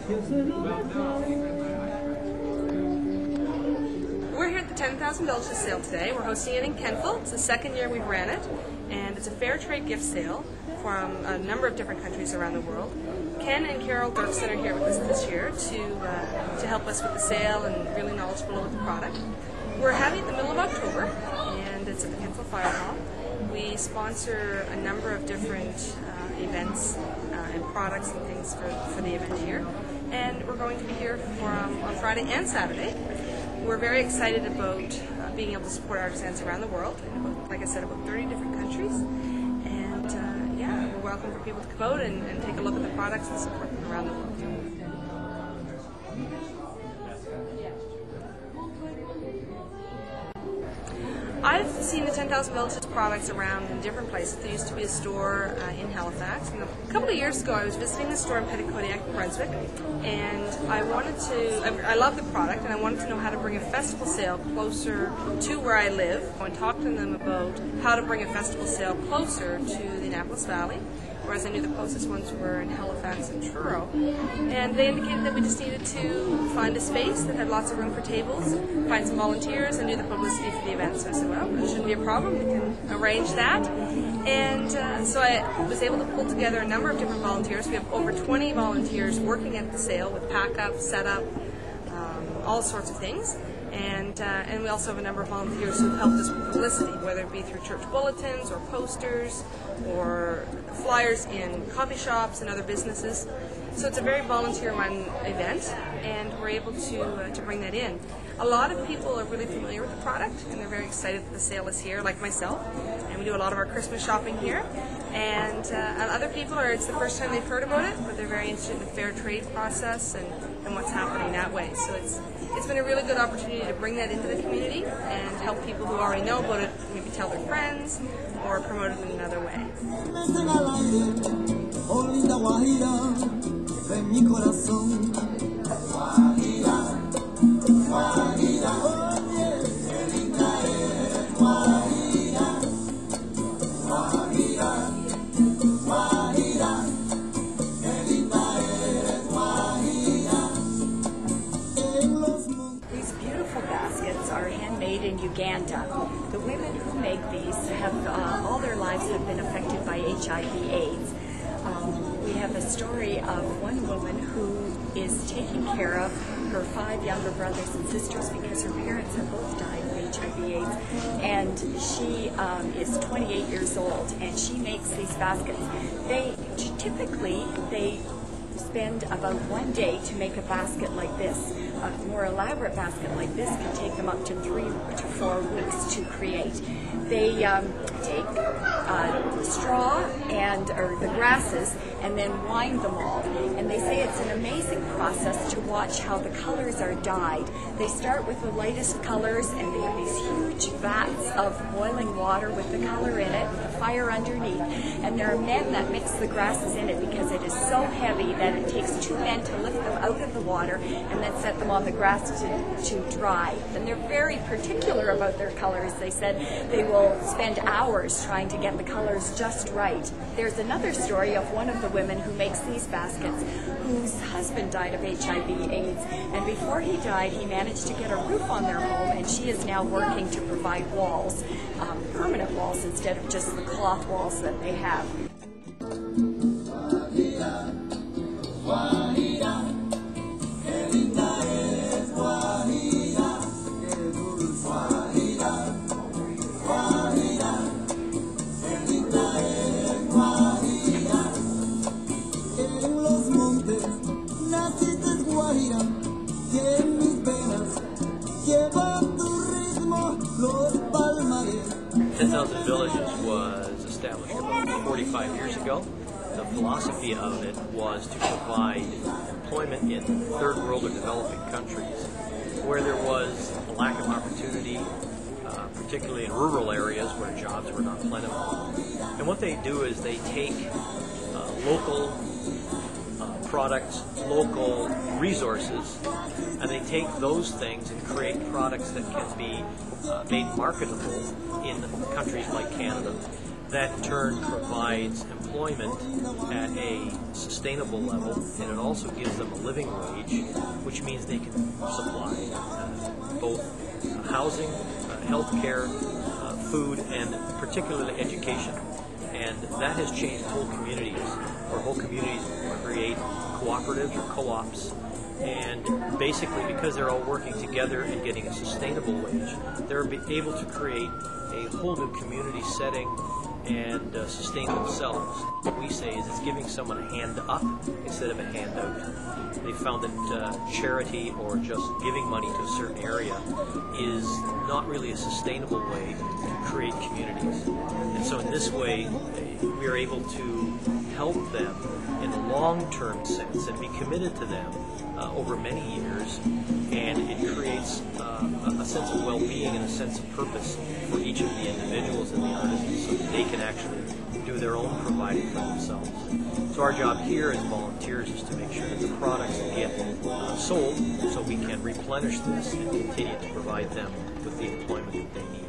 We're here at the 10,000 Villages sale today. We're hosting it in Kentville. It's the second year we've ran it, and it's a fair trade gift sale from a number of different countries around the world. Ken and Carol Dirksen are here with us this year to help us with the sale and really knowledgeable about the product. We're having it in the middle of October, and it's at the Kentvile Fire Hall. We sponsor a number of different events and products and things for the event here, and we're going to be here on Friday and Saturday. We're very excited about being able to support artisans around the world, in about, like I said, about 30 different countries. And yeah, we're welcome for people to come out and take a look at the products and support them around the world. I've seen the 10,000 Villages products around in different places. There used to be a store in Halifax. And a couple of years ago, I was visiting the store in Petitcodiac, Brunswick, and I love the product, and I wanted to know how to bring a festival sale closer to where I live. I talked to them about how to bring a festival sale closer to the Annapolis Valley, whereas I knew the closest ones were in Halifax and Truro. And they indicated that we just needed to find a space that had lots of room for tables, find some volunteers, and do the publicity for the event. So I said, well, it shouldn't be a problem, we can arrange that. And so I was able to pull together a number of different volunteers. We have over 20 volunteers working at the sale with pack-up, set-up, all sorts of things. And we also have a number of volunteers who helped us with publicity, whether it be through church bulletins or posters or flyers in coffee shops and other businesses. So it's a very volunteer-run event, and we're able to bring that in. A lot of people are really familiar with the product, and they're very excited that the sale is here, like myself. And we do a lot of our Christmas shopping here. And other people it's the first time they've heard about it, but they're very interested in the fair trade process and what's happening that way. So it's been a really good opportunity to bring that into the community and help people who already know about it maybe tell their friends or promote it in another way. Are handmade in Uganda. The women who make these have all their lives have been affected by HIV/AIDS. We have a story of one woman who is taking care of her 5 younger brothers and sisters because her parents have both died of HIV/AIDS, and she is 28 years old, and she makes these baskets. Typically they spend about 1 day to make a basket like this. A more elaborate basket like this can take them up to 3 to 4 weeks to create. They take straw or the grasses and then wind them all. And they say it's an amazing process to watch how the colors are dyed. They start with the lightest colors, and they have these huge vats of boiling water with the color in it, with the fire underneath. And there are men that mix the grasses in it because it is so heavy that it takes 2 men to lift them out of the water and then set them on the grass to dry. And they're very particular about their colors. They said they will spend hours trying to get the colors just right. There's another story of one of the women who makes these baskets whose husband died of HIV/AIDS, and before he died he managed to get a roof on their home, and she is now working to provide walls, permanent walls instead of just the cloth walls that they have. Kentville Villages was established about 45 years ago. The philosophy of it was to provide employment in third world or developing countries where there was a lack of opportunity, particularly in rural areas where jobs were not plentiful. And what they do is they take local products, local resources, and they take those things and create products that can be made marketable in countries like Canada. That in turn provides employment at a sustainable level, and it also gives them a living wage, which means they can supply both housing, health care, food, and particularly education. And that has changed whole communities, where whole communities create cooperatives or co-ops. And basically, because they're all working together and getting a sustainable wage, they're able to create a whole new community setting and sustain themselves. What we say is it's giving someone a hand up instead of a hand out. They found that charity or just giving money to a certain area is not really a sustainable way to create communities. And so in this way, we are able to help them in a long-term sense and be committed to them over many years, and it creates a sense of well-being and a sense of purpose for each of the individuals and the artisans, so that they can actually do their own providing for themselves. So our job here as volunteers is to make sure that the products get sold so we can replenish this and continue to provide them with the employment that they need.